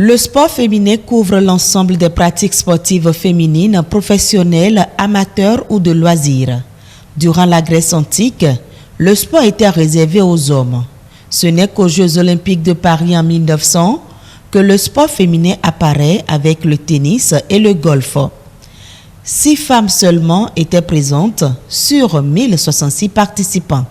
Le sport féminin couvre l'ensemble des pratiques sportives féminines, professionnelles, amateurs ou de loisirs. Durant la Grèce antique, le sport était réservé aux hommes. Ce n'est qu'aux Jeux olympiques de Paris en 1900 que le sport féminin apparaît avec le tennis et le golf. 6 femmes seulement étaient présentes sur 1066 participants.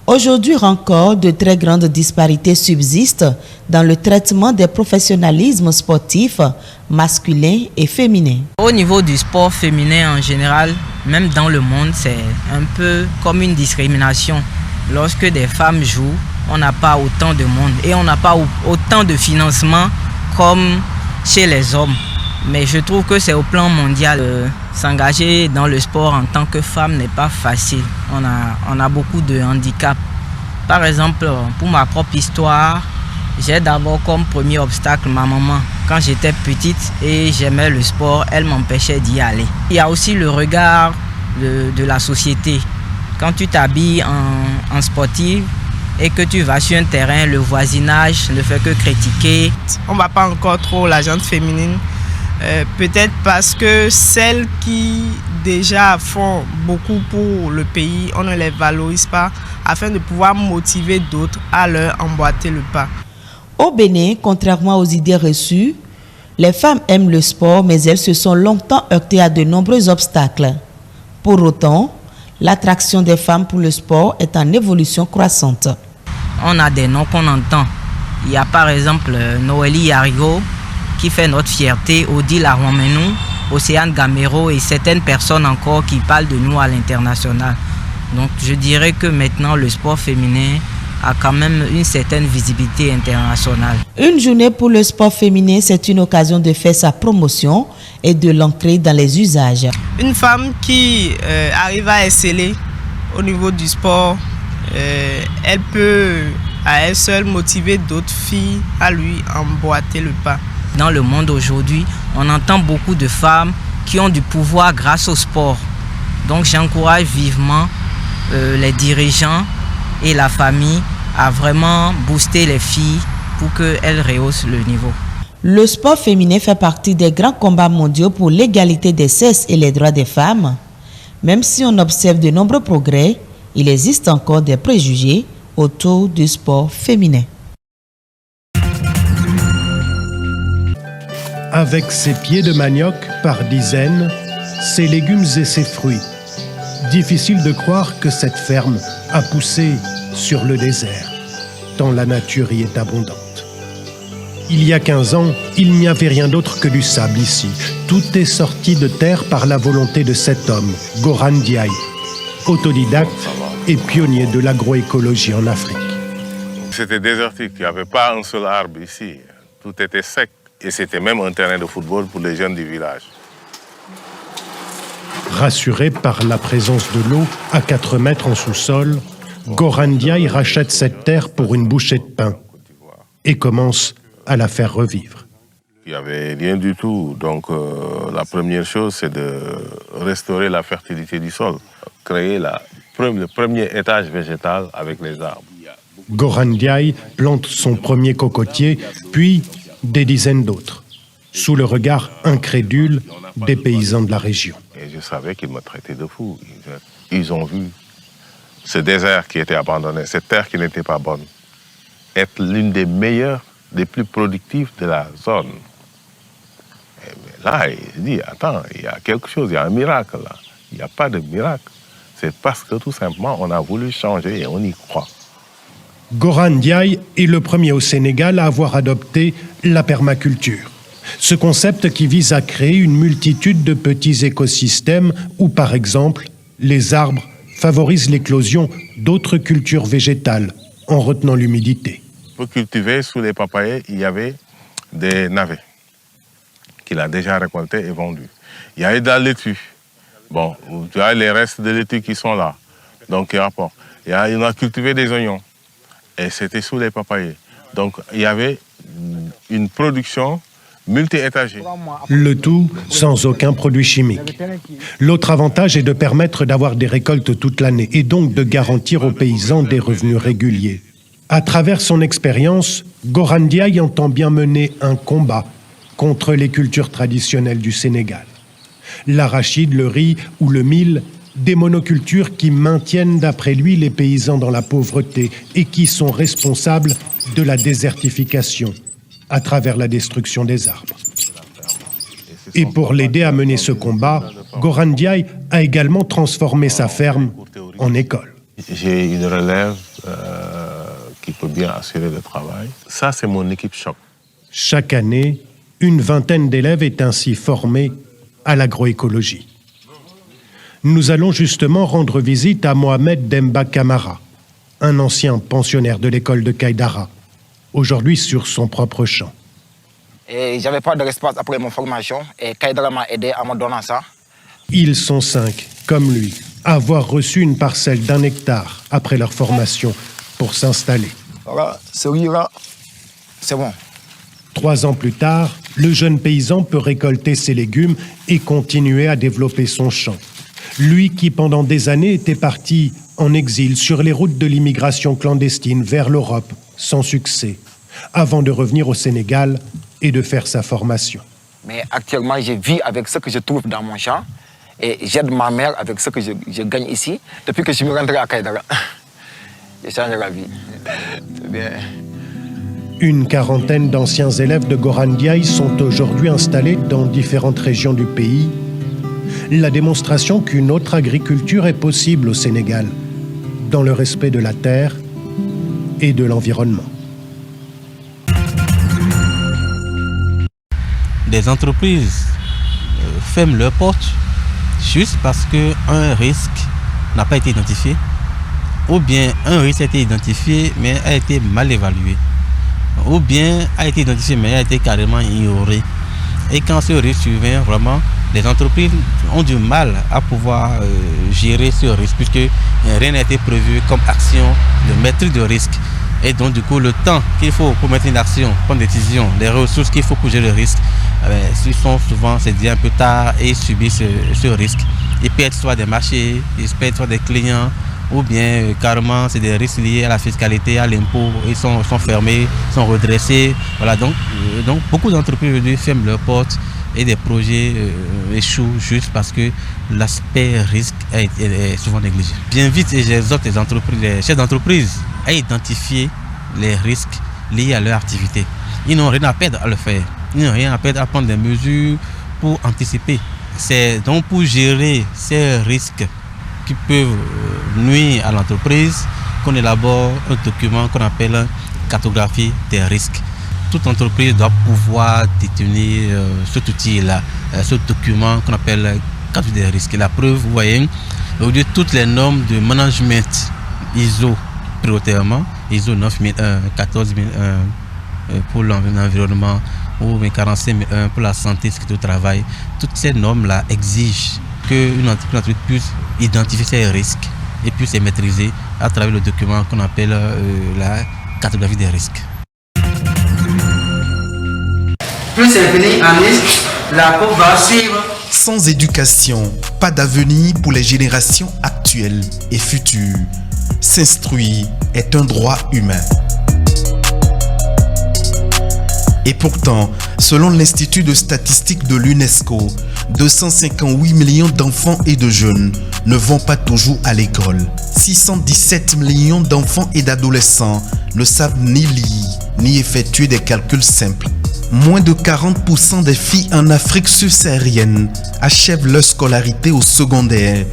Aujourd'hui encore, de très grandes disparités subsistent dans le traitement des professionnalismes sportifs masculins et féminins. Au niveau du sport féminin en général, même dans le monde, c'est un peu comme une discrimination. Lorsque des femmes jouent, on n'a pas autant de monde et on n'a pas autant de financement comme chez les hommes. Mais je trouve que c'est au plan mondial. S'engager dans le sport en tant que femme n'est pas facile. On a beaucoup de handicaps. Par exemple, pour ma propre histoire, j'ai d'abord comme premier obstacle ma maman. Quand j'étais petite et j'aimais le sport, elle m'empêchait d'y aller. Il y a aussi le regard de la société. Quand tu t'habilles en sportive et que tu vas sur un terrain, le voisinage ne fait que critiquer. On ne va pas encore trop la gente féminine. Peut-être parce que celles qui déjà font beaucoup pour le pays, on ne les valorise pas afin de pouvoir motiver d'autres à leur emboîter le pas. Au Bénin, contrairement aux idées reçues, les femmes aiment le sport, mais elles se sont longtemps heurtées à de nombreux obstacles. Pour autant, l'attraction des femmes pour le sport est en évolution croissante. On a des noms qu'on entend. Il y a par exemple Noélie Yarigo, qui fait notre fierté, Odile Arwamenou, Océane Gamero et certaines personnes encore qui parlent de nous à l'international. Donc je dirais que maintenant le sport féminin a quand même une certaine visibilité internationale. Une journée pour le sport féminin, c'est une occasion de faire sa promotion et de l'entrer dans les usages. Une femme qui arrive à exceller au niveau du sport, elle peut à elle seule motiver d'autres filles à lui emboîter le pas. Dans le monde aujourd'hui, on entend beaucoup de femmes qui ont du pouvoir grâce au sport. Donc j'encourage vivement les dirigeants et la famille à vraiment booster les filles pour qu'elles rehaussent le niveau. Le sport féminin fait partie des grands combats mondiaux pour l'égalité des sexes et les droits des femmes. Même si on observe de nombreux progrès, il existe encore des préjugés autour du sport féminin. Avec ses pieds de manioc par dizaines, ses légumes et ses fruits. Difficile de croire que cette ferme a poussé sur le désert, tant la nature y est abondante. Il y a 15 ans, il n'y avait rien d'autre que du sable ici. Tout est sorti de terre par la volonté de cet homme, Goran Ndiaye, autodidacte et pionnier de l'agroécologie en Afrique. C'était désertique, il n'y avait pas un seul arbre ici. Tout était sec. Et c'était même un terrain de football pour les jeunes du village. Rassuré par la présence de l'eau à 4 mètres en sous-sol, Goran Ndiaye rachète cette terre pour une bouchée de pain et commence à la faire revivre. Il n'y avait rien du tout. Donc la première chose, c'est de restaurer la fertilité du sol. Créer le premier étage végétal avec les arbres. Goran Ndiaye plante son premier cocotier, puis des dizaines d'autres, sous le regard incrédule des paysans de la région. Et je savais qu'ils me traitaient de fou. Ils ont vu ce désert qui était abandonné, cette terre qui n'était pas bonne, être l'une des meilleures, des plus productives de la zone. Et là, il dit, attends, il y a quelque chose, il y a un miracle là. Il n'y a pas de miracle. C'est parce que tout simplement, on a voulu changer et on y croit. Goran Ndiaye est le premier au Sénégal à avoir adopté la permaculture. Ce concept qui vise à créer une multitude de petits écosystèmes où, par exemple, les arbres favorisent l'éclosion d'autres cultures végétales en retenant l'humidité. Pour cultiver sous les papayers, il y avait des navets qu'il a déjà récoltés et vendus. Il y a eu de la laitue. Bon, tu as les restes de laitue qui sont là. Donc, il rapporte. Il a cultivé des oignons. Et c'était sous les papayers. Donc, il y avait une production multi-étagers. Le tout sans aucun produit chimique. L'autre avantage est de permettre d'avoir des récoltes toute l'année et donc de garantir aux paysans des revenus réguliers. À travers son expérience, Goran Ndiaye entend bien mener un combat contre les cultures traditionnelles du Sénégal. L'arachide, le riz ou le mil, des monocultures qui maintiennent d'après lui les paysans dans la pauvreté et qui sont responsables de la désertification à travers la destruction des arbres. Et pour l'aider à mener ce combat, Goran Ndiaye a également transformé sa ferme en école. J'ai une relève qui peut bien assurer le travail. Ça, c'est mon équipe choc. Chaque année, une vingtaine d'élèves est ainsi formée à l'agroécologie. Nous allons justement rendre visite à Mohamed Demba Camara, un ancien pensionnaire de l'école de Kaïdara, aujourd'hui sur son propre champ. Et j'avais pas de l'espace après ma formation et Kaïdara m'a aidé à me donner ça. Ils sont 5, comme lui, à avoir reçu une parcelle d'1 hectare après leur formation pour s'installer. Voilà, ce riz-là, c'est bon. 3 ans plus tard, le jeune paysan peut récolter ses légumes et continuer à développer son champ. Lui qui, pendant des années, était parti en exil sur les routes de l'immigration clandestine vers l'Europe, sans succès, avant de revenir au Sénégal et de faire sa formation. Mais actuellement, je vis avec ce que je trouve dans mon champ et j'aide ma mère avec ce que je gagne ici depuis que je suis rentré à Kaïdara. J'ai changé la vie. C'est bien. Une quarantaine d'anciens élèves de Goran Ndiaye sont aujourd'hui installés dans différentes régions du pays. La démonstration qu'une autre agriculture est possible au Sénégal, dans le respect de la terre et de l'environnement. Des entreprises ferment leurs portes juste parce qu'un risque n'a pas été identifié, ou bien un risque a été identifié mais a été mal évalué, ou bien a été identifié mais a été carrément ignoré. Et quand ce risque survient, vraiment, les entreprises ont du mal à pouvoir gérer ce risque puisque rien n'a été prévu comme action de maîtrise de risque. Et donc, du coup, le temps qu'il faut pour mettre une action, prendre des décisions, les ressources qu'il faut pour gérer le risque, ils sont souvent, c'est dit un peu tard et subissent ce risque. Ils perdent soit des marchés, ils perdent soit des clients, ou bien carrément c'est des risques liés à la fiscalité, à l'impôt, ils sont fermés, sont redressés. Voilà, donc beaucoup d'entreprises aujourd'hui ferment leurs portes et des projets échouent juste parce que l'aspect risque est souvent négligé. Bien vite, et j'exhorte les entreprises, les chefs d'entreprise à identifier les risques liés à leur activité. Ils n'ont rien à perdre à le faire. Ils n'ont rien à perdre à prendre des mesures pour anticiper. C'est donc pour gérer ces risques qui peuvent nuire à l'entreprise qu'on élabore un document qu'on appelle cartographie des risques. Toute entreprise doit pouvoir détenir cet outil-là, ce document qu'on appelle cartographie des risques. Et la preuve, vous voyez, aujourd'hui toutes les normes de management ISO prioritairement, ISO 9001, 14001 pour l'environnement ou 45001 pour la santé et sécurité au travail, toutes ces normes-là exigent qu'une entreprise puisse identifier ses risques et puisse les maîtriser à travers le document qu'on appelle la cartographie des risques. Plus c'est venu en risque, la coupe va suivre. Sans éducation, pas d'avenir pour les générations actuelles et futures. S'instruire est un droit humain. Et pourtant, selon l'Institut de statistique de l'UNESCO, 258 millions d'enfants et de jeunes ne vont pas toujours à l'école. 617 millions d'enfants et d'adolescents ne savent ni lire, ni effectuer des calculs simples. Moins de 40% des filles en Afrique subsaharienne achèvent leur scolarité au secondaire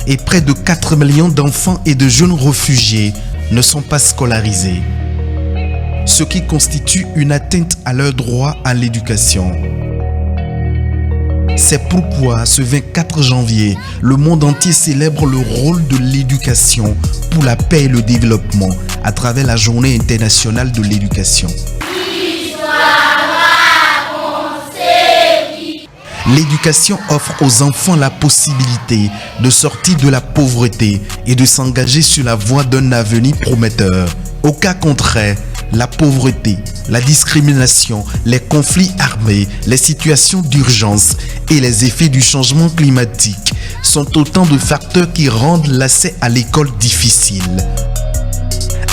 et près de 4 millions d'enfants et de jeunes réfugiés ne sont pas scolarisés, ce qui constitue une atteinte à leur droit à l'éducation. C'est pourquoi ce 24 janvier, le monde entier célèbre le rôle de l'éducation pour la paix et le développement à travers la Journée internationale de l'éducation. L'éducation offre aux enfants la possibilité de sortir de la pauvreté et de s'engager sur la voie d'un avenir prometteur. Au cas contraire, La pauvreté, la discrimination, les conflits armés, les situations d'urgence et les effets du changement climatique sont autant de facteurs qui rendent l'accès à l'école difficile.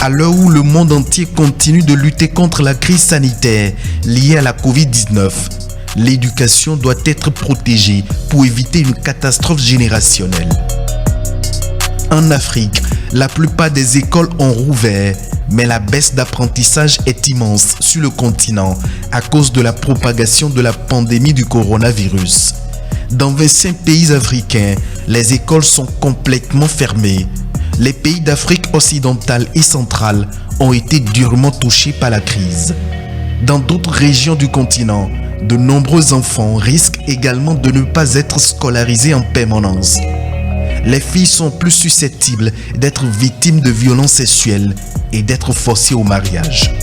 À l'heure où le monde entier continue de lutter contre la crise sanitaire liée à la Covid-19, l'éducation doit être protégée pour éviter une catastrophe générationnelle. En Afrique, la plupart des écoles ont rouvert, mais la baisse d'apprentissage est immense sur le continent à cause de la propagation de la pandémie du coronavirus. Dans 25 pays africains, les écoles sont complètement fermées. Les pays d'Afrique occidentale et centrale ont été durement touchés par la crise. Dans d'autres régions du continent, de nombreux enfants risquent également de ne pas être scolarisés en permanence. Les filles sont plus susceptibles d'être victimes de violences sexuelles et d'être forcées au mariage.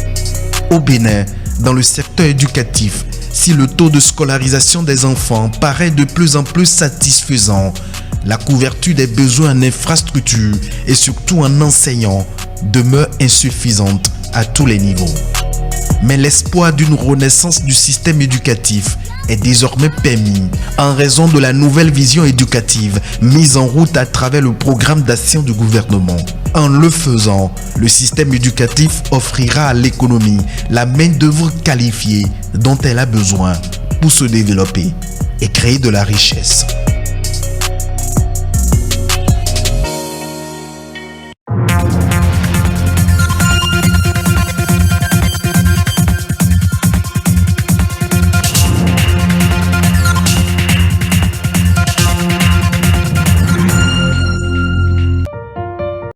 Au Bénin, dans le secteur éducatif, si le taux de scolarisation des enfants paraît de plus en plus satisfaisant, la couverture des besoins en infrastructures et surtout en enseignants demeure insuffisante à tous les niveaux. Mais l'espoir d'une renaissance du système éducatif est désormais permis en raison de la nouvelle vision éducative mise en route à travers le programme d'action du gouvernement. En le faisant, le système éducatif offrira à l'économie la main-d'œuvre qualifiée dont elle a besoin pour se développer et créer de la richesse.